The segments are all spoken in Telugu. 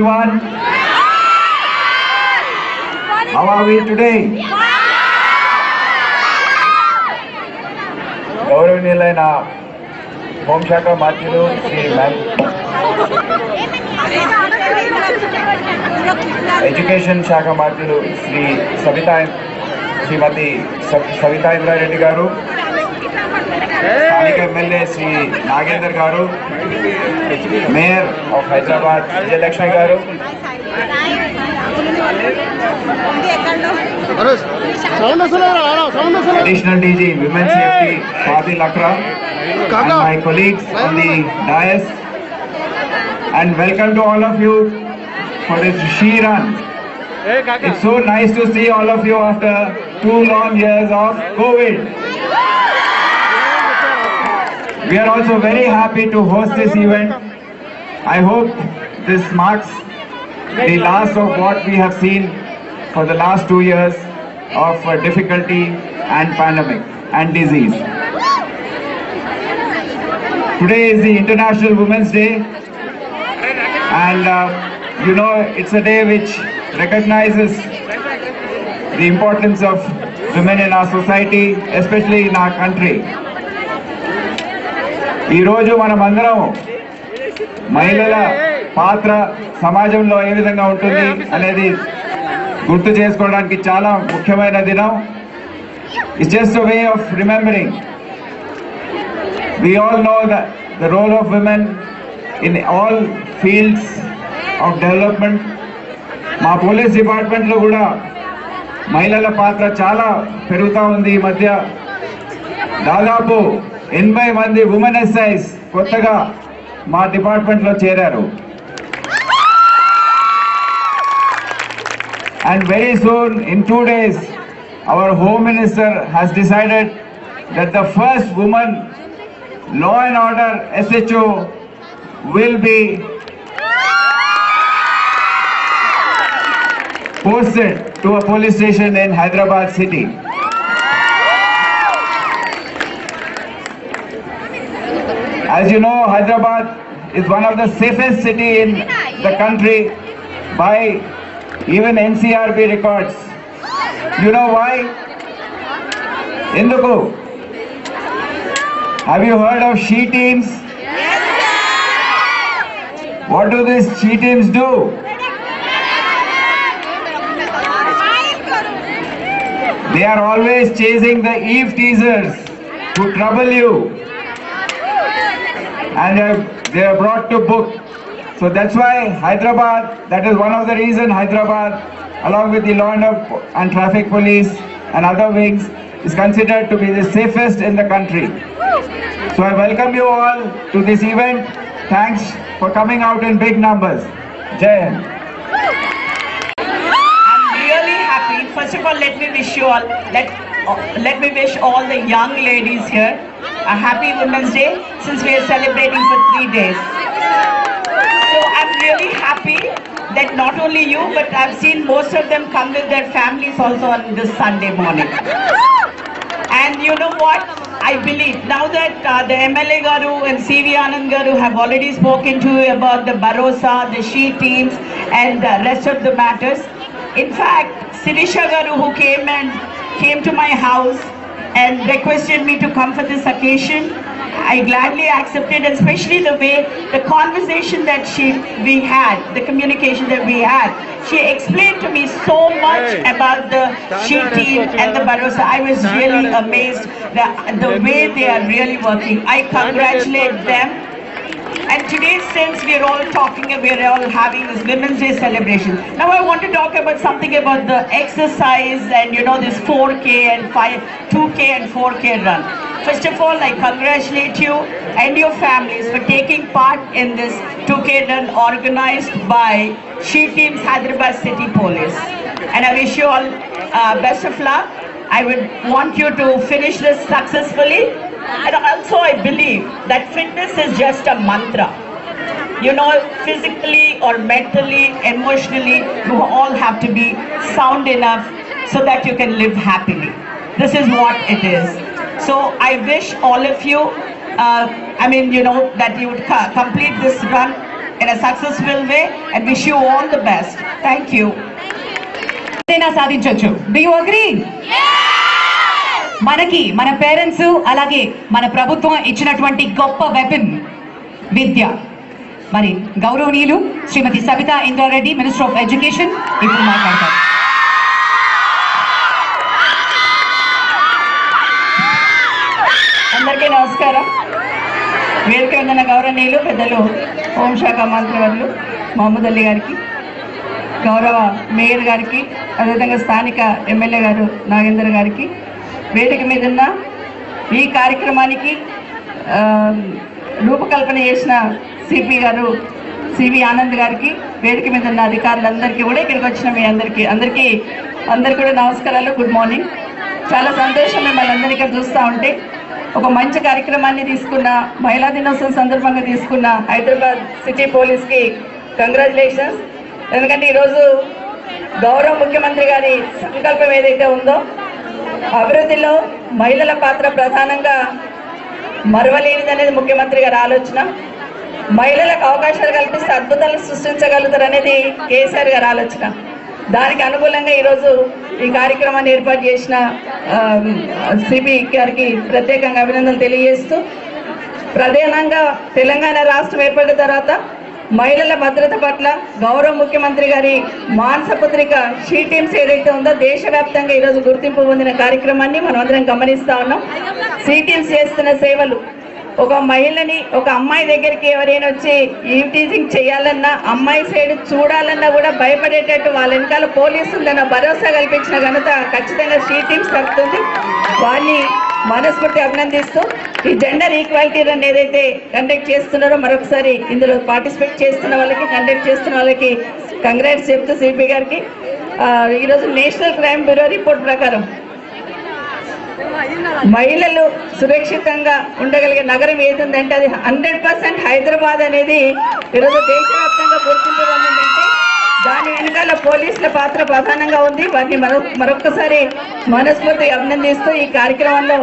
everyone. How are we today? గౌరవనీయులైన హోంశాఖ మంత్రులు ఎడ్యుకేషన్ శాఖ మంత్రులు శ్రీమతి సవితా ఇంద్రారెడ్డి గారు, స్థానిక ఎమ్మెల్యే శ్రీ నాగేందర్ గారు, మేయర్ ఆఫ్ హైదరాబాద్ విజయలక్ష్మి గారు, additional DG Women Safety Fadil Akra, and my colleagues on the dais, and welcome to all of you for this She Run. It's so nice to see all of you after 2 long years of COVID. We are also very happy to host this event. I hope this marks the last of what we have seen for the last 2 years of difficulty and pandemic and disease. Today is the International Women's Day, and it's a day which recognizes the importance of women in our society, especially in our country. ఈ రోజు మనమందరం మహిళల పాత్ర సమాజంలో ఏ విధంగా ఉంటుంది అనేది గుర్తు చేసుకోవడానికి చాలా ముఖ్యమైన దినం. It's just a way of remembering. We all know that the role of women in all fields of development. మా పోలీస్ డిపార్ట్మెంట్లో కూడా మహిళల పాత్ర చాలా పెరుగుతూ ఉంది. ఈ మధ్య దాదాపు 80 మంది ఉమెన్ ఎస్ఐస్ కొత్తగా మా డిపార్ట్మెంట్లో చేరారు. And very soon, in 2 days, our Home Minister has decided that the first woman law and order SHO will be posted to a police station in Hyderabad city. As you know, Hyderabad is one of the safest city in the country by even NCRB records. You know why? Enduku? Have you heard of she teams? What do these she teams do? They are always chasing the eve teasers who trouble you, and they are brought to book. So that's why Hyderabad, that is one of the reasons Hyderabad, along with the law and traffic police and other wings, is considered to be the safest in the country. So I welcome you all to this event. Thanks for coming out in big numbers. Jai Hind. I'm really happy. First of all, let me wish all the young ladies here a happy Women's Day, since we are celebrating for 3 days. So I'm really happy that not only you, but I've seen most of them come with their families also on this Sunday morning. And you know what? I believe now that the MLA Garu and CV Anand Garu have already spoken to you about the Barosa, the she teams and the rest of the matters. In fact, Sirisha Garu, who came to my house and requested me to come for this occasion, I gladly accepted, and especially the way the conversation that we had, the communication that we had. She explained to me so much about the she team and the Barosa. I was really amazed the way they are really working. I congratulate them. And today, since we are all having this Women's Day celebration. Now I want to talk about something about the exercise and this 4K and 2K and 4K run. First of all, I congratulate you and your families for taking part in this 2K run organized by She Teams Hyderabad City Police. And I wish you all best of luck. I would want you to finish this successfully. And also I believe that fitness is just a mantra. Physically or mentally, emotionally, you all have to be sound enough so that you can live happily. This is what it is. So I wish all of you, that you would complete this run in a successful way and wish you all the best. Thank you. సాధించొచ్చు. Do you agree? మనకి మన పేరెంట్స్ అలాగే మన ప్రభుత్వం ఇచ్చినటువంటి గొప్ప వెపన్ విద్య. మరి గౌరవనీయులు Shrimati Sabitha Indra Reddy, minister of education, ఇప్పుడు మాట్లాడతారు. అందరికీ నమస్కారం. వేదిక మీద ఉన్న గౌరవనీయులు పెద్దలు హోంశాఖ మంత్రివర్యులు మహమూద్ అలీ గారికి, గౌరవ మేయర్ గారికి, అదేవిధంగా స్థానిక ఎమ్మెల్యే గారు నాగేందర్ గారికి, వేదిక మీద ఉన్న ఈ కార్యక్రమానికి రూపకల్పన చేసిన సిపి గారు సివి ఆనంద్ గారికి, వేదిక మీద ఉన్న అధికారులందరికీ కూడా, ఇక్కడికి వచ్చిన మీ అందరికీ కూడా నమస్కారాలు. Good morning. చాలా సంతోషం మిమ్మల్ని అందరికీ ఇక్కడ చూస్తూ ఉంటే. ఒక మంచి కార్యక్రమాన్ని తీసుకున్న, మహిళా దినోత్సవం సందర్భంగా తీసుకున్న హైదరాబాద్ సిటీ పోలీస్కి కంగ్రాచులేషన్స్. ఎందుకంటే ఈరోజు గౌరవ ముఖ్యమంత్రి గారి సంకల్పం ఏదైతే ఉందో, అభివృద్ధిలో మహిళల పాత్ర ప్రధానంగా మరవలేనిది అనేది ముఖ్యమంత్రి గారి ఆలోచన. మహిళలకు అవకాశాలు కల్పిస్తే అద్భుతాలు సృష్టించగలుగుతారు అనేది కేసీఆర్ గారి ఆలోచన. దానికి అనుకూలంగా ఈరోజు ఈ కార్యక్రమాన్ని ఏర్పాటు చేసిన సిబి గారికి ప్రత్యేకంగా అభినందనలు తెలియజేస్తూ, ప్రధానంగా తెలంగాణ రాష్ట్రం ఏర్పడిన తర్వాత మహిళల భద్రత పట్ల గౌరవ ముఖ్యమంత్రి గారి మానసపుత్రిక షీ టీమ్స్ ఏదైతే ఉందో దేశవ్యాప్తంగా ఈరోజు గుర్తింపు పొందిన కార్యక్రమాన్ని మనం అందరం గమనిస్తా ఉన్నాం. షీ టీమ్స్ చేస్తున్న సేవలు, ఒక మహిళని, ఒక అమ్మాయి దగ్గరికి ఎవరైనా వచ్చి ఈవ్ టీజింగ్ చేయాలన్నా, అమ్మాయి సైడ్ చూడాలన్నా కూడా భయపడేటట్టు వాళ్ళ వెనకాల పోలీసులన్న భరోసా కల్పించిన ఘనత ఖచ్చితంగా షీ టీమ్స్ దక్కుతుంది. వారిని మనస్ఫూర్తి అభినందిస్తూ, ఈ జెండర్ ఈక్వాలిటీ రన్ ఏదైతే కండక్ట్ చేస్తున్నారో మరొకసారి ఇందులో పార్టిసిపేట్ చేస్తున్న వాళ్ళకి, కండక్ట్ చేస్తున్న వాళ్ళకి కంగ్రాట్స్ చెప్తూ సిపి గారికి, ఈరోజు నేషనల్ క్రైమ్ బ్యూరో రిపోర్ట్ ప్రకారం మహిళలు సురక్షితంగా ఉండగలిగే నగరం ఏదంటే అది 100% హైదరాబాద్ అనేది ఈరోజు దేశవ్యాప్తంగా గుర్తింపు పొందిందంటే దాని వెనకాల పోలీసుల పాత్ర ప్రధానంగా ఉంది. వారిని మరొకసారి మనస్ఫూర్తి అభినందిస్తూ, ఈ కార్యక్రమంలో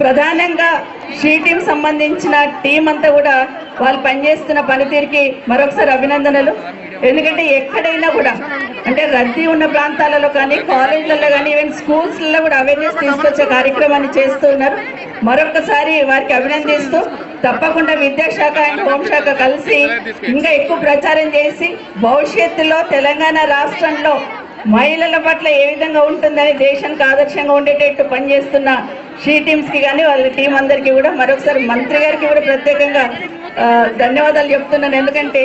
ప్రధానంగా షీ టీం సంబంధించిన టీం అంతా కూడా వాళ్ళు పనిచేస్తున్న పనితీరుకి మరొకసారి అభినందనలు. ఎందుకంటే ఎక్కడైనా కూడా, అంటే రద్దీ ఉన్న ప్రాంతాలలో కానీ, కాలేజీలలో కానీ, ఈవెన్ స్కూల్స్లలో కూడా అవేర్నెస్ తీసుకొచ్చే కార్యక్రమాన్ని చేస్తూ ఉన్నారు. మరొకసారి వారికి అభినందిస్తూ, తప్పకుండా విద్యాశాఖ అండ్ హోంశాఖ కలిసి ఇంకా ఎక్కువ ప్రచారం చేసి భవిష్యత్తులో తెలంగాణ రాష్ట్రంలో మహిళల పట్ల ఏ విధంగా ఉంటుందని దేశానికి ఆదర్శంగా ఉండేటట్టు పనిచేస్తున్న షీ టీమ్స్కి కానీ వాళ్ళ టీం అందరికీ కూడా మరొకసారి మంత్రి గారికి కూడా ప్రత్యేకంగా ధన్యవాదాలు చెప్తున్నాను. ఎందుకంటే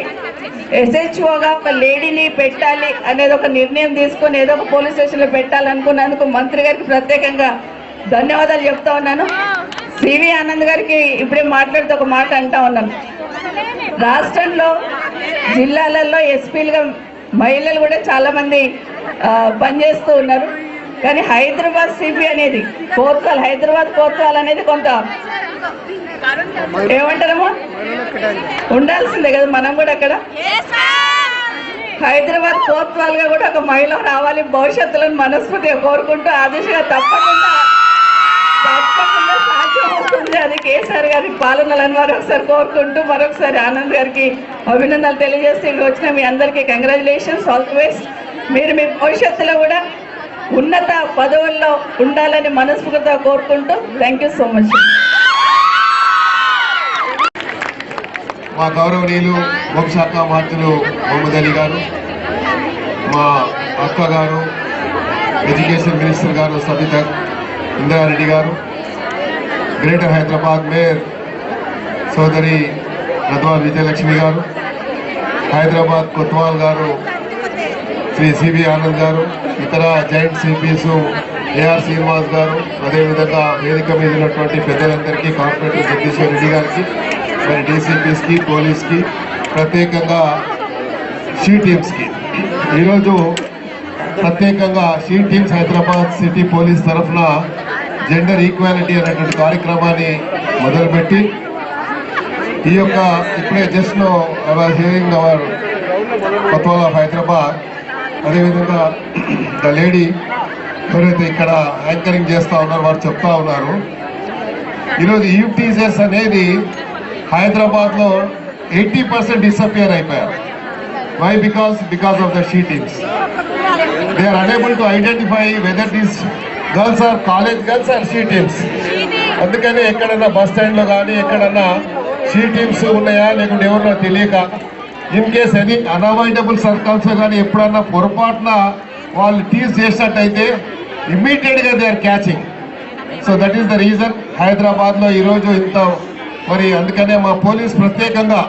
ఎస్హెచ్ఓగా ఒక లేడీని పెట్టాలి అనేది ఒక నిర్ణయం తీసుకొని ఏదో ఒక పోలీస్ స్టేషన్లో పెట్టాలనుకున్నందుకు మంత్రి గారికి ప్రత్యేకంగా ధన్యవాదాలు చెప్తా ఉన్నాను. సివి ఆనంద్ గారికి ఇప్పుడే మాట్లాడుతూ ఒక మాట అంటా ఉన్నాను. రాష్ట్రంలో జిల్లాలలో ఎస్పీలుగా మహిళలు కూడా చాలా మంది పనిచేస్తూ ఉన్నారు. కానీ హైదరాబాద్ సిపి అనేది కోత్వాల్, హైదరాబాద్ కోత్వాల్ అనేది కొంత ఏమంటారమ్మా ఉండాల్సిందే కదా. మనం కూడా అక్కడ హైదరాబాద్ కోత్వాల్ గా కూడా ఒక మహిళ రావాలి భవిష్యత్తులో మనస్ఫూర్తిగా కోరుకుంటూ, ఆ దిశగా తప్పకుండా సాధ్యమవుతుంది. అది కేసీఆర్ గారి పాలనలను మరొకసారి కోరుకుంటూ, మరొకసారి ఆనంద్ గారికి అభినందనలు తెలియజేస్తూ, ఇక్కడ వచ్చిన మీ అందరికీ కంగ్రాచులేషన్స్, ఆల్ ది బెస్ట్. మీరు మీ భవిష్యత్తులో కూడా ఉన్నత పదవుల్లో ఉండాలని మనస్ఫూర్తిగా కోరుకుంటూ, థ్యాంక్ యూ సో మచ్. మా గౌరవనీయులు హోంశాఖ మంత్రులు మహమూద్ అలీ గారు, మా అక్క గారు ఎడ్యుకేషన్ మినిస్టర్ గారు సబితా ఇంద్రారెడ్డి గారు, గ్రేటర్ హైదరాబాద్ మేయర్ సోదరి రద్వాల్ విజయలక్ష్మి గారు, హైదరాబాద్ కొత్వాల్ గారు శ్రీ సివి ఆనంద్ గారు, ఇతర జాయింట్ సిపిస్ ఏఆర్ శ్రీనివాస్ గారు, అదేవిధంగా వేదిక మీద ఉన్నటువంటి పెద్దలందరికీ, కార్పొరేటర్ జగదీశ్వర్ రెడ్డి గారికి, మరి డీసీపీస్కి, పోలీస్కి, ప్రత్యేకంగా షీ టీమ్స్కి ఈరోజు ప్రత్యేకంగా she teams Hyderabad city police తరఫున జెండర్ ఈక్వాలిటీ అనేటువంటి కార్యక్రమాన్ని మొదలుపెట్టి, ఈ యొక్క ఇప్పుడే just know I was hearing our కొత్వాల్ ఆఫ్ హైదరాబాద్, అదేవిధంగా ద లేడీ ఎవరైతే ఇక్కడ యాంకరింగ్ చేస్తూ ఉన్నారో వారు చెప్తా ఉన్నారు, ఈరోజు ఈవ్ టీజర్స్ అనేది హైదరాబాద్లో 80% డిసపియర్ అయిపోయారు. Why? Because of the she teams. They are unable to identify whether these girls are college girls are she teams. అందుకని ఎక్కడన్నా బస్ స్టాండ్లో కానీ ఎక్కడన్నా షీ టీమ్స్ ఉన్నాయా లేకుంటే ఎవరన్నా తెలియక in case any unavoidable circumstances కానీ ఎప్పుడన్నా పొరపాటున వాళ్ళు టీజ్ చేసినట్టయితే ఇమ్మీడియట్గా they are catching. So that is the reason హైదరాబాద్లో ఈరోజు ఇంత మరి అందుకనే మా పోలీస్ ప్రత్యేకంగా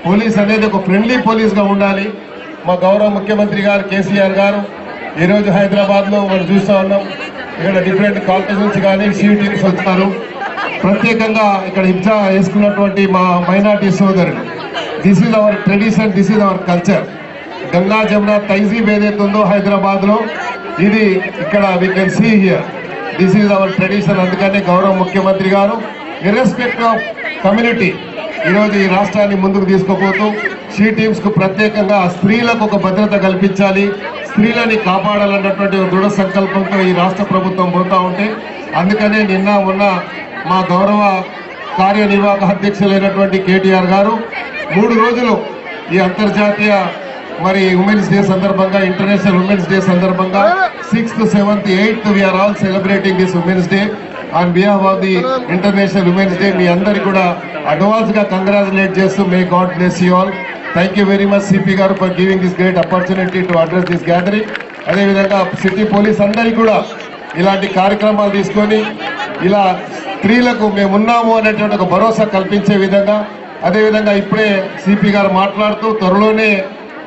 పోలీస్ అనేది ఒక ఫ్రెండ్లీ పోలీస్గా ఉండాలి. మా గౌరవ ముఖ్యమంత్రి గారు కేసీఆర్ గారు ఈరోజు హైదరాబాద్లో మనం చూస్తూ ఉన్నాం. ఇక్కడ డిఫరెంట్ కాలేజెస్ నుంచి కానీ షీ టీమ్స్ వస్తారు. ప్రత్యేకంగా ఇక్కడ హింసా వేసుకున్నటువంటి మా మైనార్టీ సోదరులు, this is our tradition, this is our culture. Ganga Jamuna తైజీబ్ ఏదైతే ఉందో హైదరాబాద్లో, ఇది ఇక్కడ we can see here, this is our tradition. అందుకనే గౌరవ ముఖ్యమంత్రి గారు ఇర్రెస్పెక్ట్ ఆఫ్ కమ్యూనిటీ ఈరోజు ఈ రాష్ట్రాన్ని ముందుకు తీసుకుపోతూ షీ టీమ్స్కు ప్రత్యేకంగా స్త్రీలకు ఒక భద్రత కల్పించాలి, స్త్రీలని కాపాడాలన్నటువంటి దృఢ సంకల్పంతో ఈ రాష్ట్ర ప్రభుత్వం పోతూ ఉంటే, అందుకనే నిన్న మొన్న మా గౌరవ కార్యనిర్వాహక అధ్యక్షులైనటువంటి కేటీఆర్ గారు 3 రోజులు ఈ అంతర్జాతీయ మరి ఉమెన్స్ డే సందర్భంగా, ఇంటర్నేషనల్ ఉమెన్స్ డే సందర్భంగా 6th, 7th, 8th we are all celebrating this women's day on behalf of the international women's day. మీ అందరికీ కూడా అడ్వాన్స్ గా కంగ్రాచులేట్ చేస్తూ may God bless you all. Thank you very much CP గారు for giving this great opportunity to address this gathering. అదేవిధంగా సిటీ పోలీస్ అందరికీ కూడా ఇలాంటి కార్యక్రమాలు తీసుకొని ఇలా స్త్రీలకు మేమున్నాము అనేటువంటి ఒక భరోసా కల్పించే విధంగా, అదేవిధంగా ఇప్పుడే సిపి గారు మాట్లాడుతూ త్వరలోనే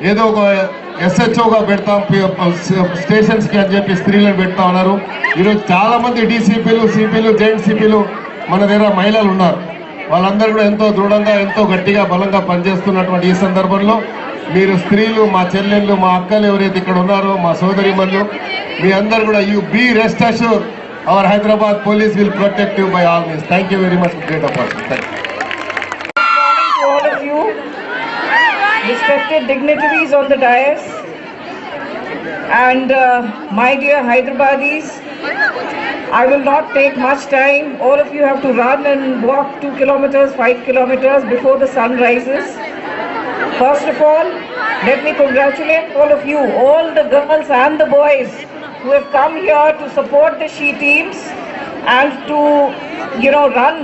ఏదో ఒక SHOగా పెడతాం స్టేషన్స్కి అని చెప్పి స్త్రీలను పెడతా ఉన్నారు. ఈరోజు చాలా మంది డీసీపీలు, సిపిలు, జాయింట్ సిపిలు మన దగ్గర మహిళలు ఉన్నారు. వాళ్ళందరూ కూడా ఎంతో దృఢంగా, ఎంతో గట్టిగా, బలంగా పనిచేస్తున్నటువంటి ఈ సందర్భంలో మీరు స్త్రీలు, మా చెల్లెళ్ళు, మా అక్కలు ఎవరైతే ఇక్కడ ఉన్నారో, మా సోదరిమణులు, మీ అందరూ కూడా you be rest assure our Hyderabad police will protect you by all means. Thank you very much. Great opportunity. To all of you, respected dignitaries on the dais, and my dear Hyderabadis, I will not take much time. All of you have to run and walk 2 kilometers, 5 kilometers before the sun rises. First of all, let me congratulate all of you, all the girls and the boys who have come here to support the she teams and to, run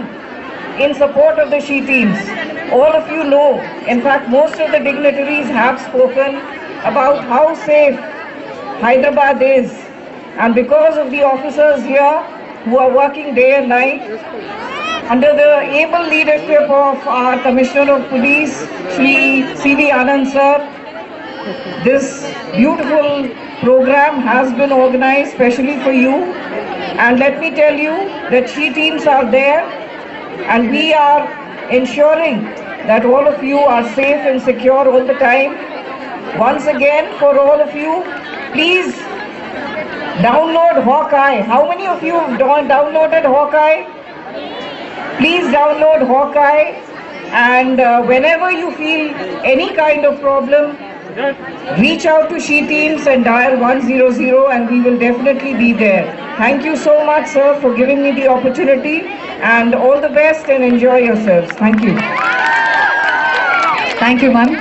in support of the she teams. All of you know, in fact, most of the dignitaries have spoken about how safe Hyderabad is. And because of the officers here who are working day and night, under the able leadership of our Commissioner of Police, Shri C.V. Anand sir, this beautiful program has been organized specially for you. And let me tell you that she teams are there, and we are ensuring that all of you are safe and secure all the time. Once again, for all of you, please download Hawkeye. How many of you have downloaded Hawkeye? Please download Hawkeye, and whenever you feel any kind of problem, reach out to she teams and dial 100, and we will definitely be there. Thank you so much, sir, for giving me the opportunity, and all the best and enjoy yourselves. Thank you. Thank you ma'am.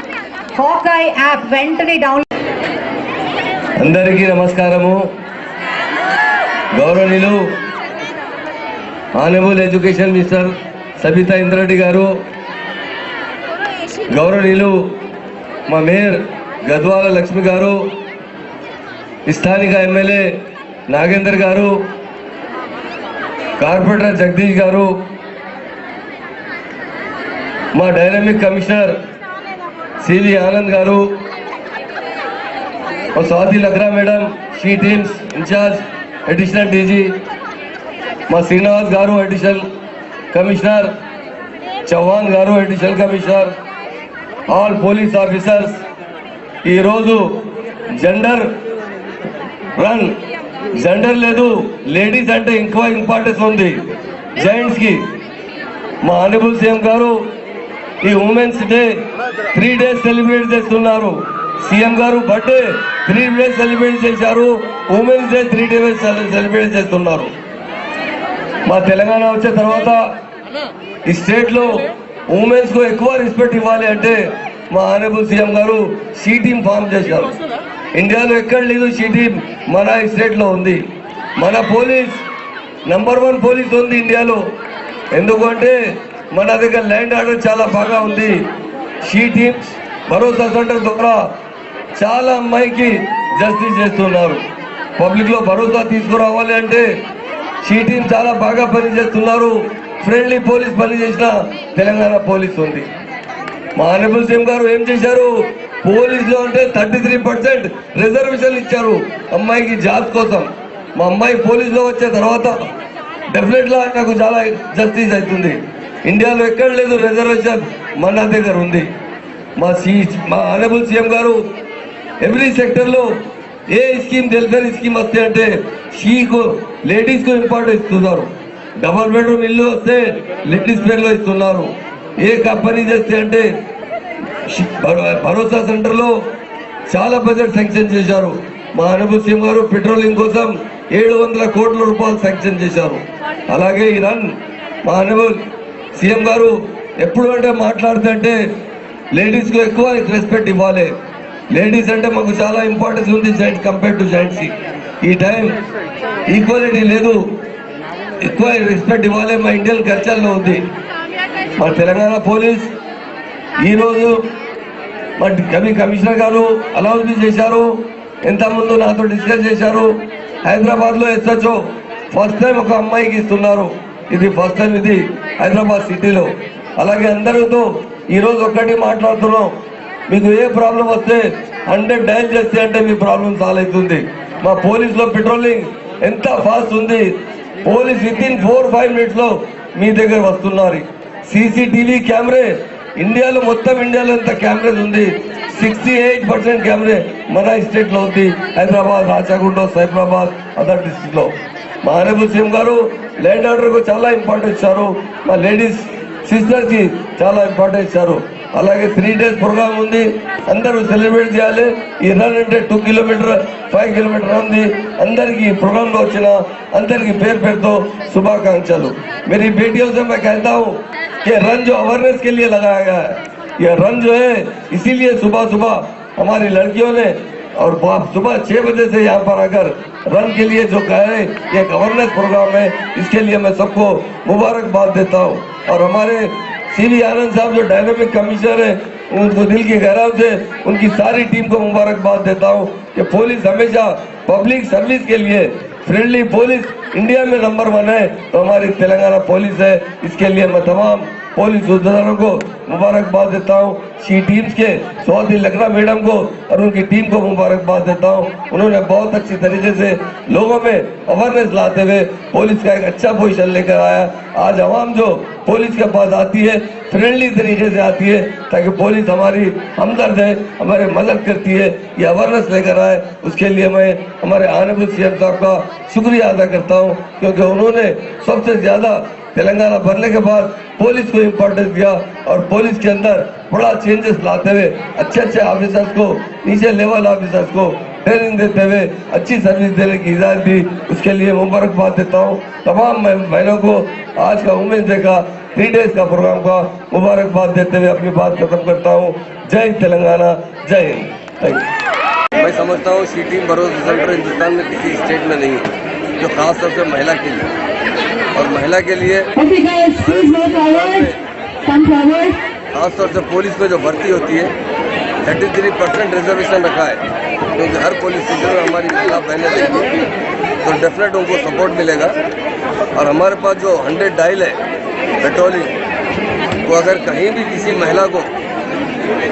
Hawkeye app వెంటనే డౌన్లోడ్. అందరికీ నమస్కారము. గౌరవనీయులు honourable education minister Sabitha Indra Reddy గారు, గౌరవనీయులు మా మేయర్ గద్వాల లక్ష్మి గారు, స్థానిక ఎమ్మెల్యే నాగేందర్ గారు, కార్పొరేటర్ జగదీష్ గారు, మా డైనమిక్ కమిషనర్ సివి ఆనంద్ గారు, మా Swathi Lakra madam, she teams incharge additional DG, మా శ్రీనివాస్ గారు అడిషనల్ కమిషనర్, చౌహాన్ గారు additional commissioner, all police officers. ఈరోజు జెండర్ రన్, జెండర్ లేదు, లేడీస్ అంటే ఇంకా ఇంపార్టెన్స్ ఉంది జెంట్స్కి. మా ఆనరబుల్ సీఎం గారు ఈ ఉమెన్స్ డే 3 days సెలబ్రేట్ చేస్తున్నారు. సీఎం గారు బర్త్డే 3 days సెలబ్రేట్ చేశారు, ఉమెన్స్ డే 3 days సెలబ్రేట్ చేస్తున్నారు. మా తెలంగాణ వచ్చిన తర్వాత ఈ స్టేట్లో ఉమెన్స్ కు ఎక్కువ రెస్పెక్ట్ ఇవ్వాలి అంటే మా ఆనరబుల్ సీఎం గారు షీ టీమ్ ఫామ్ చేశారు. ఇండియాలో ఎక్కడ లేదు షీ టీమ్, మన స్టేట్ లో ఉంది. మన పోలీస్ నంబర్ 1 పోలీస్ ఉంది ఇండియాలో. ఎందుకంటే మన దగ్గర ల్యాండ్ ఆర్డర్ చాలా బాగా ఉంది. షీ టీమ్స్ భరోసా సెంటర్ ద్వారా చాలా అమ్మాయికి జస్టిస్ చేస్తున్నారు. పబ్లిక్ లో భరోసా తీసుకురావాలి అంటే షీ టీమ్ చాలా బాగా పనిచేస్తున్నారు. ఫ్రెండ్లీ పోలీస్ పనిచేసిన తెలంగాణ పోలీస్ ఉంది. మా ఆనరబుల్ సీఎం గారు ఏం చేశారు, పోలీసులో అంటే 33% రిజర్వేషన్ ఇచ్చారు అమ్మాయికి జాబ్ కోసం. మా అమ్మాయి పోలీసులో వచ్చే తర్వాత డెఫినెట్ గా నాకు చాలా జస్టిస్ అవుతుంది. ఇండియాలో ఎక్కడ లేదు రిజర్వేషన్, మన దగ్గర ఉంది. మా ఆనరబుల్ సీఎం గారు ఎవ్రీ సెక్టర్ లో ఏ స్కీమ్ వెల్ఫేర్ స్కీమ్ వస్తే అంటే షీకు లేడీస్ కు ఇంపార్టెన్స్ ఇస్తున్నారు. డబుల్ బెడ్రూమ్ ఇల్లు వస్తే లేడీస్ పేర్లో ఇస్తున్నారు. ఏ కంపెనీ చేస్తే అంటే భరోసా సెంటర్ లో చాలా బడ్జెట్ శాంక్షన్ చేశారు. మా ఆనరబుల్ సీఎం గారు పెట్రోలింగ్ కోసం 700 కోట్ల రూపాయలు శాంక్షన్ చేశారు. అలాగే ఈ రన్ మా ఆనరబుల్ సీఎం గారు ఎప్పుడు అంటే మాట్లాడుతుంటే లేడీస్ కు ఎక్కువ రెస్పెక్ట్ ఇవ్వాలి. లేడీస్ అంటే మాకు చాలా ఇంపార్టెన్స్ ఉంది జెంట్స్ కంపేర్ టు జెంట్స్. ఈ టైం ఈక్వాలిటీ లేదు, ఎక్కువ రెస్పెక్ట్ ఇవ్వాలి. మా ఇండియన్ కల్చర్ లో ఉంది. మా తెలంగాణ పోలీస్ ఈరోజు మా కమిషనర్ గారు అనౌన్స్ చేశారు. ఎంత ముందు నాతో డిస్కస్ చేశారు. హైదరాబాద్ లో ఎస్హెచ్ఓ ఫస్ట్ టైం ఒక అమ్మాయికి ఇస్తున్నారు. ఇది ఫస్ట్ టైం ఇది హైదరాబాద్ సిటీలో. అలాగే అందరితో ఈరోజు ఒక్కటి మాట్లాడుతున్నాం. మీకు ఏ ప్రాబ్లం వస్తే 100 డయల్ చేస్తే అంటే మీ ప్రాబ్లం సాల్వ్ అవుతుంది. మా పోలీస్ లో పెట్రోలింగ్ ఎంత ఫాస్ట్ ఉంది. పోలీస్ విత్ ఇన్ 4-5 మినిట్స్ లో మీ దగ్గర వస్తున్నారు. సీసీటీవీ కెమెరే ఇండియాలో మొత్తం ఇండియాలో ఎంత కెమెరాస్ ఉంది, 68% కెమెరే మన స్టేట్ లో ఉంది. హైదరాబాద్, రాచగుండ, సైబరాబాద్, అదర్ డిస్ట్రిక్ట్ లో. మా ఆనరబుల్ సీఎం గారు ల్యాండ్ ఆర్డర్ కు చాలా ఇంపార్టెన్స్ ఇచ్చారు. మా లేడీస్ సిస్టర్ కి చాలా ఇంపార్టెన్స్ ఇచ్చారు. అలాగే 3 days ప్రోగ్రామ్ ఉంది, అందరూ సెలబ్రేట్ చేయాలి. ఈ రన్ అంటే 2 కిలోमीटर 5 किलोमीटर ఉంది. అందరికి ప్రోగ్రామ్ లో వచ్చిన అందరికి పేరుతో శుభాకాంక్షలు. मेरी बेटियों से मैं कहता हूँ कि रन जो अवेयरनेस के लिए लगाया गया है, ये रन जो है इसीलिए सुबह सुबह हमारी लड़कियों ने और सुबह 6 बजे से यहाँ पर आकर रन के लिए जो कहा है, ये एक अवेयरनेस प्रोग्राम है. इसके लिए मैं सबको मुबारकबाद देता हूँ. और हमारे सीवी आनंद साहब जो डायनामिक कमिश्नर है, उनको दिल की गहराई से उनकी सारी टीम को मुबारकबाद देता हूँ कि पुलिस हमेशा पब्लिक सर्विस के लिए फ्रेंडली पुलिस इंडिया में नंबर 1 है, तो हमारी तेलंगाना पुलिस है. इसके लिए मैं तमाम पुलिस उद्योगों को मुबारकबाद देता हूँ. शी टीम्स के स्वाति लखना मैडम को और उनकी टीम को मुबारकबाद देता हूँ. उन्होंने बहुत अच्छी तरीके से लोगों में अवेयरनेस लाते हुए पुलिस का एक अच्छा पोजीशन लेकर आया. आज आवाम जो पुलिस के पास आती है फ्रेंडली तरीके से आती है, ताकि पुलिस हमारी हमदर्द है, हमारी मदद करती है. ये अवेयरनेस लेकर आए, उसके लिए मैं हमारे ऑनरेबल सीएम साहब का शुक्रिया अदा करता हूँ, क्योंकि उन्होंने सबसे ज्यादा तेलंगाना बनने के बाद पुलिस को इम्पोर्टेंस दिया और पुलिस के अंदर बड़ा चेंजेस लाते हुए अच्छे ऑफिसर्स को, नीचे लेवल ऑफिसर्स को ट्रेनिंग देते हुए अच्छी सर्विस देने की इजाजत दी. उसके लिए मुबारकबाद देता हूँ. तमाम बहनों को आज का वुमेन्स डे का 3 days का प्रोग्राम का मुबारकबाद देते हुए अपनी बात खत्म करता हूँ. जय तेलंगाना, जय हिंद. Thank you. मैं समझता हूँ शी टीम भरोसा सेंटर हिंदुस्तान में किसी स्टेट में नहीं है, जो खास तौर से महिला के लिए और महिला के लिए खास तौर से पुलिस में जो भर्ती होती है 33% रिजर्वेशन रखा है, क्योंकि हर पुलिस स्टेशन में हमारी महिला बहनें देंगी तो डेफिनेट उनको सपोर्ट मिलेगा. और हमारे पास जो 100 डायल है पेट्रोलिंग, तो अगर कहीं भी किसी महिला को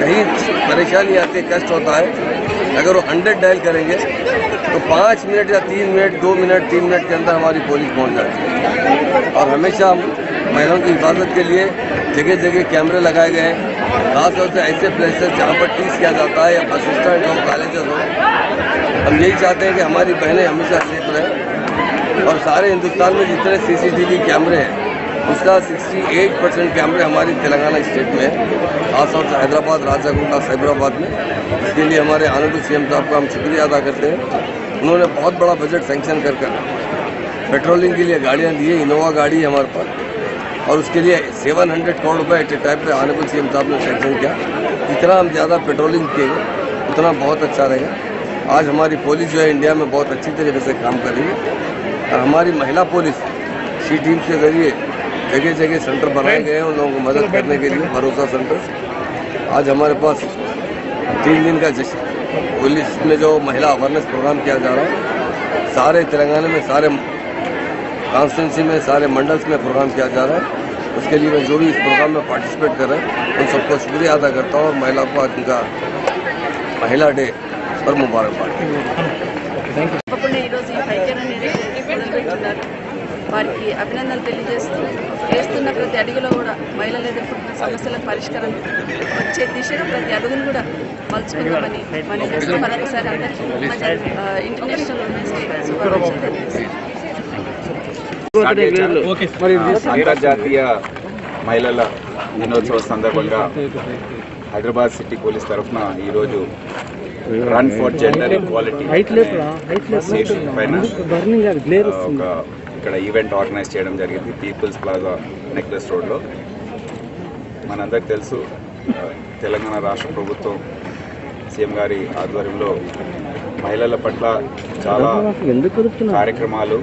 कहीं परेशानी आती है, कष्ट होता है, अगर वो 100 डायल करेंगे तो 5 मिनट या 3 मिनट 2 मिनट 3 मिनट के अंदर हमारी पुलिस पहुंच जाती है. और हमेशा हम महिलाओं की हिफाजत के लिए जगह जगह कैमरे लगाए गए हैं, खासतौर से ऐसे प्लेसेस जहाँ पर टीच किया जाता है या बस स्टैंड हो, कॉलेजेस हो. हम यही चाहते हैं कि हमारी बहनें हमेशा सेफ रहें. और सारे हिंदुस्तान में जितने CCTV कैमरे हैं, उसका 68% कैमरे हमारी तेलंगाना स्टेट में है, खासतौर से हैदराबाद, राजागुंडा, सैबराबाद में. इसके लिए हमारे ऑनरेबल सीएम साहब का हम शुक्रिया अदा करते हैं. उन्होंने बहुत बड़ा बजट सैंक्शन कर पेट्रोलिंग के लिए गाड़ियाँ दी है. इनोवा गाड़ी है हमारे पास, और उसके लिए 700 करोड़ रुपए एट ए टाइम पे ऑनरेबल सीएम साहब ने सैंक्शन किया। जितना हम ज़्यादा पेट्रोलिंग किएंगे उतना बहुत अच्छा रहेगा। आज हमारी पुलिस जो है इंडिया में बहुत अच्छी तरीके से काम कर रही है और हमारी महिला पुलिस सी टीम के जरिए जगह जगह सेंटर बनाए गए हैं उन लोगों को मदद करने के लिए, भरोसा सेंटर। आज हमारे पास 3 दिन का पुलिस में जो महिला अवेयरनेस प्रोग्राम किया जा रहा है, सारे तेलंगाना में सारे कॉन्स्टिट्यूंसी में सारे मंडल्स में प्रोग्राम किया जा रहा है। उसके लिए मैं जो भी इस प्रोग्राम में पार्टिसिपेट कर रहे हैं उन सबको शुक्रिया अदा करता हूँ और महिला को आज उनका महिला डे पर मुबारकबाद। తప్పకుండా ఈరోజు ఈ బైకర్ అనేది మొదలుపెట్టున్నారు. వారికి అభినందనలు తెలియజేస్తూ వేస్తున్న ప్రతి అడుగులో కూడా మహిళలు ఎదుర్కొంటున్న సమస్యలకు పరిష్కారం వచ్చే దిశగా ప్రతి అడుగును కూడా మలుచుకుందామని మనం చేస్తూ మరొకసారి అందరికీ ఇంటర్నేషనల్ ఉమెన్స్ డే శుభాకాంక్షలు తెలియజేస్తాం. అంతర్జాతీయ మహిళల దినోత్సవ సందర్భంగా హైదరాబాద్ సిటీ పోలీస్ తరఫున ఈరోజు రన్ ఫర్ జెండర్ ఈక్వాలిటీ పైన ఇక్కడ ఈవెంట్ ఆర్గనైజ్ చేయడం జరిగింది పీపుల్స్ ప్లాజా నెక్లెస్ రోడ్లో. మనందరికి తెలుసు తెలంగాణ రాష్ట్ర ప్రభుత్వం సీఎం గారి ఆధ్వర్యంలో మహిళల పట్ల చాలా కార్యక్రమాలు,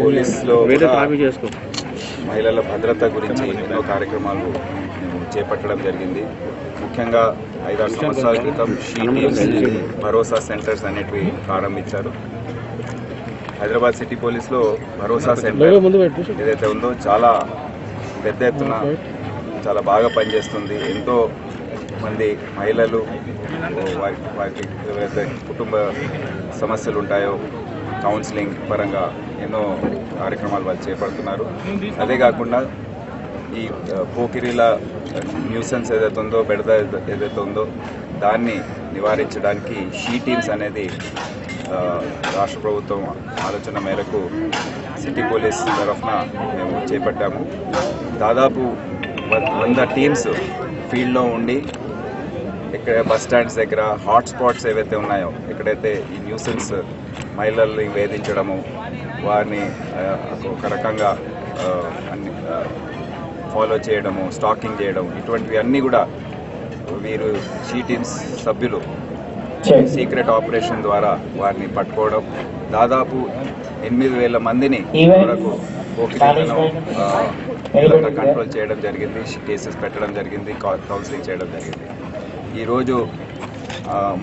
పోలీసులో మహిళల భద్రత గురించి ఎన్నో కార్యక్రమాలు చేపట్టడం జరిగింది. ముఖ్యంగా 5-6 సంవత్సరాల క్రితం షీ టీమ్స్ భరోసా సెంటర్స్ అనేటివి ప్రారంభించారు. హైదరాబాద్ సిటీ పోలీస్లో భరోసా సెంటర్ ఏదైతే ఉందో చాలా పెద్ద ఎత్తున చాలా బాగా పనిచేస్తుంది. ఎంతో మంది మహిళలు వారికి ఏవైతే కుటుంబ సమస్యలు ఉంటాయో కౌన్సిలింగ్ పరంగా ఎన్నో కార్యక్రమాలు వాళ్ళు చేపడుతున్నారు. అదే కాకుండా ఈ పోకిరీల న్యూసెన్స్ ఏదైతే ఉందో, బెడద ఏదైతే ఉందో దాన్ని నివారించడానికి షీ టీమ్స్ అనేది రాష్ట్ర ప్రభుత్వం ఆలోచన మేరకు సిటీ పోలీస్ తరఫున మేము చేపట్టాము. దాదాపు 100 టీమ్స్ ఫీల్డ్లో ఉండి ఇక్కడ బస్ స్టాండ్స్ దగ్గర హాట్ స్పాట్స్ ఏవైతే ఉన్నాయో, ఎక్కడైతే ఈ న్యూసెన్స్ మహిళల్ని వేధించడము, వారిని ఒక రకంగా అన్ని ఫాలో చేయడము, స్టాకింగ్ చేయడం, ఇటువంటివి అన్నీ కూడా వీరు షీ టీమ్స్ సభ్యులు సీక్రెట్ ఆపరేషన్ ద్వారా వారిని పట్టుకోవడం, దాదాపు 8,000 మందిని వరకు పోకిరీలను కంట్రోల్ చేయడం జరిగింది, కేసెస్ పెట్టడం జరిగింది, కౌన్సిలింగ్ చేయడం జరిగింది. ఈరోజు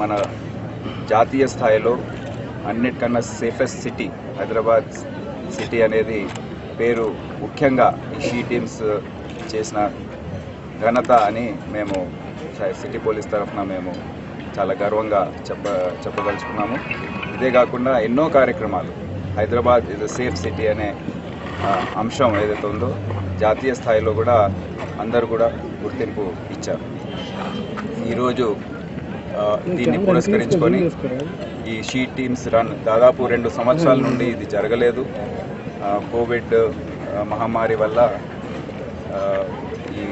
మన జాతీయ స్థాయిలో అన్నిటికన్నా సేఫెస్ట్ సిటీ హైదరాబాద్ సిటీ అనేది పేరు ముఖ్యంగా ఈ షీ టీమ్స్ చేసిన ఘనత అని మేము సిటీ పోలీస్ తరఫున మేము చాలా గర్వంగా చెప్పదలుచుకున్నాము. ఇదే కాకుండా ఎన్నో కార్యక్రమాలు Hyderabad is a safe city అనే అంశం ఏదైతే ఉందో జాతీయ స్థాయిలో కూడా అందరూ కూడా గుర్తింపు ఇచ్చారు. ఈరోజు దీన్ని పురస్కరించుకొని ఈ షీ టీమ్స్ రన్ దాదాపు 2 సంవత్సరాల నుండి ఇది జరగలేదు. కోవిడ్ మహమ్మారి వల్ల ఈ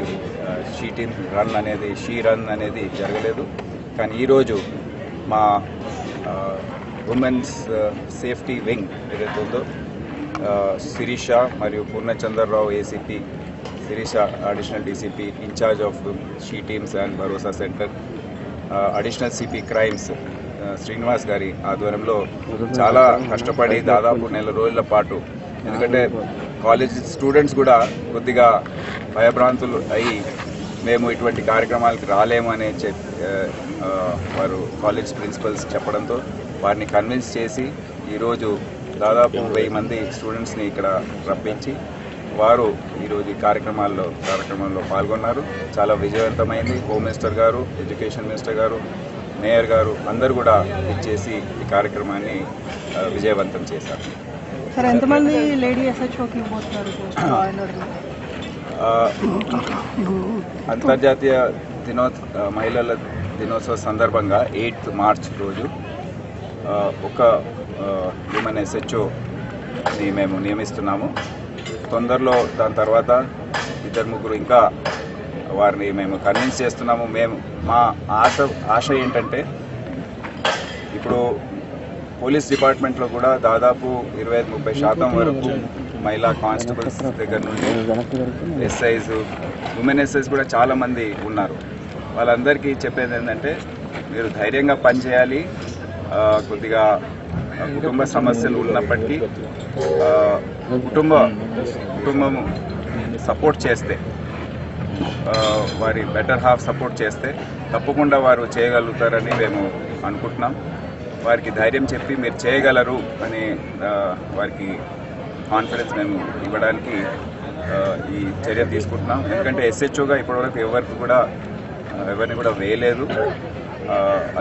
షీ టీమ్ రన్ అనేది జరగలేదు. కానీ ఈరోజు మా ఉమెన్స్ సేఫ్టీ వింగ్ ఏదైతే ఉందో శిరీష మరియు Purnachandra Rao ACP, Sirisha additional DCP incharge of she teams and Bharosa centre, additional CP crimes Srinivas గారి ఆధ్వర్యంలో చాలా కష్టపడి దాదాపు 1 రోజుల పాటు, ఎందుకంటే కాలేజ్ స్టూడెంట్స్ కూడా కొద్దిగా భయభ్రాంతులు అయ్యి మేము ఇటువంటి కార్యక్రమాలకు రాలేము అనే వారు కాలేజ్ ప్రిన్సిపల్స్ చెప్పడంతో వారిని కన్విన్స్ చేసి ఈరోజు దాదాపు 1000 మంది స్టూడెంట్స్ని ఇక్కడ రప్పించి వారు ఈరోజు ఈ కార్యక్రమాల్లో పాల్గొన్నారు. చాలా విజయవంతమైంది. హోమ్ మినిస్టర్ గారు, ఎడ్యుకేషన్ మినిస్టర్ గారు, మేయర్ గారు అందరూ కూడా ఇచ్చేసి ఈ కార్యక్రమాన్ని విజయవంతం చేశారు. సార్, ఎంతమంది లేడీ ఎస్హెచ్ఓకి ఇవ్వబోతున్నారు? అంతర్జాతీయ మహిళల దినోత్సవ సందర్భంగా 8th మార్చ్ రోజు ఒక హ్యూమన్ ఎస్హెచ్ఓని మేము నియమిస్తున్నాము. తొందరలో దాని తర్వాత 2-3 ఇంకా వారిని మేము కన్విన్స్ చేస్తున్నాము. మా ఆశ ఏంటంటే ఇప్పుడు పోలీస్ డిపార్ట్మెంట్లో కూడా దాదాపు 25-30% వరకు మహిళా కానిస్టేబుల్స్ దగ్గర నుండి ఎస్ఐస్, ఉమెన్ ఎస్ఐస్ కూడా చాలామంది ఉన్నారు. వాళ్ళందరికీ చెప్పేది ఏంటంటే మీరు ధైర్యంగా పనిచేయాలి. కొద్దిగా కుటుంబ సమస్యలు ఉన్నప్పటికీ కుటుంబం సపోర్ట్ చేస్తే, వారి బెటర్ హాఫ్ సపోర్ట్ చేస్తే తప్పకుండా వారు చేయగలుగుతారని మేము అనుకుంటున్నాం. వారికి ధైర్యం చెప్పి మీరు చేయగలరు అని వారికి కాన్ఫిడెన్స్ మేము ఇవ్వడానికి ఈ చర్య తీసుకుంటున్నాం. ఎందుకంటే ఎస్హెచ్ఓగా ఇప్పటివరకు ఎవరిని కూడా వేయలేదు.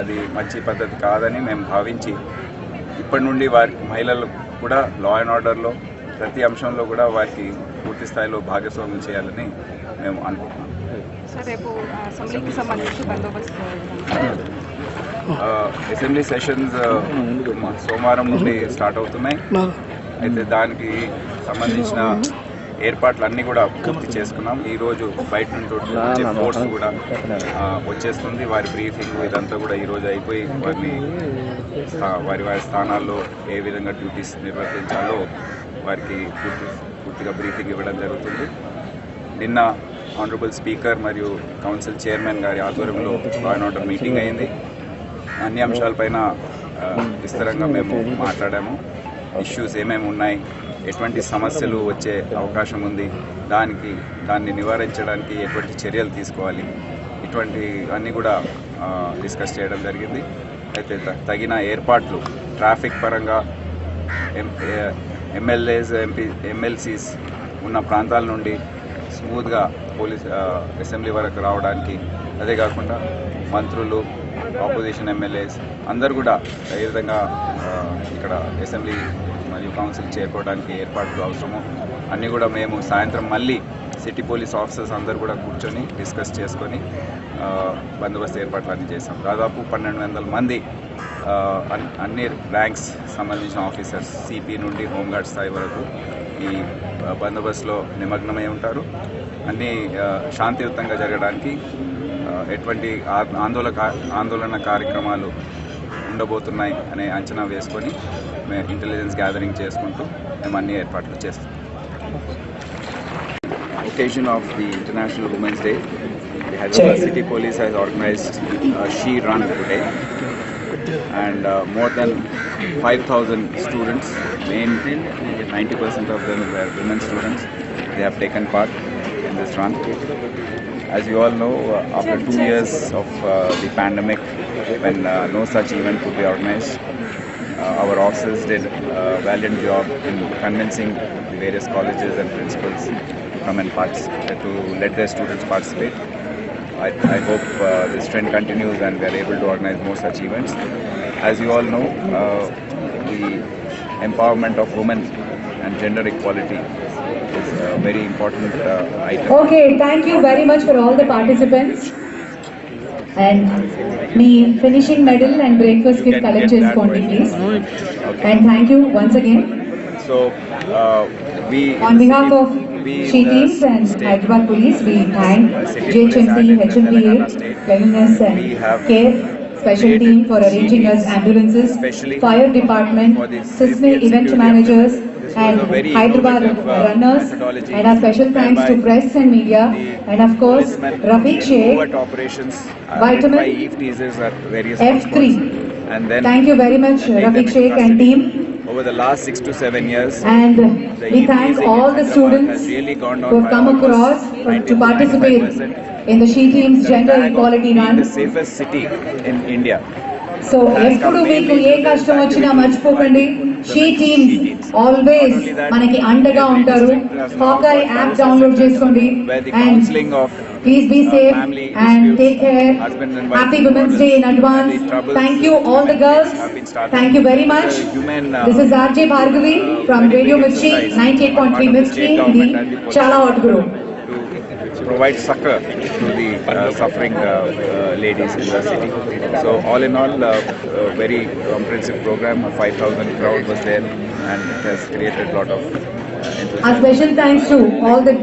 అది మంచి పద్ధతి కాదని మేము భావించి ఇప్పటి నుండి వారికి మహిళలు కూడా లా అండ్ ఆర్డర్లో ప్రతి అంశంలో కూడా వారికి పూర్తి స్థాయిలో భాగస్వామ్యం చేయాలని మేము అనుకుంటున్నాం. అసెంబ్లీ సెషన్స్ సోమవారం నుండి స్టార్ట్ అవుతున్నాయి. అయితే దానికి సంబంధించిన ఏర్పాట్లన్నీ కూడా పూర్తి చేసుకున్నాం. ఈరోజు బయట నుండి వచ్చే ఫోర్స్ కూడా వచ్చేస్తుంది. వారి బ్రీఫింగ్ ఇదంతా కూడా ఈరోజు అయిపోయి వారి స్థానాల్లో ఏ విధంగా డ్యూటీస్ నిర్వర్తించాలో వారికి పూర్తిగా బ్రీఫింగ్ ఇవ్వడం జరుగుతుంది. నిన్న ఆనరబుల్ స్పీకర్ మరియు కౌన్సిల్ చైర్మన్ గారి ఆధ్వర్యంలో లా అండ్ ఆర్డర్ మీటింగ్ అయింది. అన్ని అంశాలపైన విస్తరంగా మేము మాట్లాడాము. ఇష్యూస్ ఏమేమి ఉన్నాయి, ఎటువంటి సమస్యలు వచ్చే అవకాశం ఉంది, దాన్ని నివారించడానికి ఎటువంటి చర్యలు తీసుకోవాలి, ఇటువంటి అన్నీ కూడా డిస్కస్ చేయడం జరిగింది. అయితే తగిన ఏర్పాట్లు ట్రాఫిక్ పరంగా ఎమ్మెల్యేస్, ఎమ్మెల్సీస్ ఉన్న ప్రాంతాల నుండి స్మూత్గా అసెంబ్లీ వరకు రావడానికి, అదే కాకుండా మంత్రులు, ఆపోజిషన్ ఎమ్మెల్యేస్ అందరూ కూడా ఏ విధంగా ఇక్కడ అసెంబ్లీ మరియు కౌన్సిల్ చేరుకోవడానికి ఏర్పాట్లు అవసరమో అన్నీ కూడా మేము సాయంత్రం మళ్ళీ సిటీ పోలీస్ ఆఫీసర్స్ అందరూ కూడా కూర్చొని డిస్కస్ చేసుకొని బందోబస్తు ఏర్పాట్లు అన్నీ చేసాం. దాదాపు 1200 మంది అన్ని ర్యాంక్స్ సంబంధించిన ఆఫీసర్స్, సిపి నుండి హోంగార్డ్ స్థాయి వరకు ఈ బందోబస్తులో నిమగ్నమై ఉంటారు. అన్నీ శాంతియుతంగా జరగడానికి ఎటువంటి ఆందోళన కార్యక్రమాలు ఉండబోతున్నాయి అనే అంచనా వేసుకొని మేము ఇంటెలిజెన్స్ గ్యాదరింగ్ చేసుకుంటూ మేము అన్ని ఏర్పాట్లు చేస్తాం. Occasion of the International Women's Day, the Hyderabad City Police has organized a She Run today, and more than 5,000 students, 90% of them were women students. They have taken part in this run. As you all know, after 2 years of the pandemic, when no such event could be organized, our officers did a valiant job in convincing the various colleges and principals to come and to let their students participate. I hope this trend continues and we are able to organize more such events. As you all know, the empowerment of women and gender equality is a very important item. Okay, thank you very much for all the participants. And me finishing medal and breakfast kit collect చేసుకోండి please. And thank you once again. So we on behalf of She Teams and Hyderabad Police, we thank JHMC, HMDA, Cleanliness and Care Special Team for arranging us ambulances, Fire Department, SISME event managers and Hyderabad runners, and a special thanks to press and media, and of course Rafiq Sheikh, Vitamin F3. And then thank you very much Rafiq Sheikh and team. Over the last 6 to 7 years, and we thank all the students who have come across to participate in the She Teams Gender Equality Run. The safest city in India. So ఎప్పుడు మీకు ఏ కష్టం వచ్చినా మర్చిపోకండి, షీ టీమ్స్ ఆల్వేస్ మనకి అండగా ఉంటారు. హాకాయ్ యాప్ డౌన్లోడ్ చేసుకోండి and please be safe and take care. Happy Women's Day in advance. Thank you all the girls. Thank you very much. This is RJ Bhargavi from Radio Mirchi 98.3 Mirchi, the Chala Hot Guru. To provide succor to the suffering ladies in the city. So all in all, a very comprehensive program. 5,000 crowd was there and it has created a lot of enthusiasm. A special thanks to all the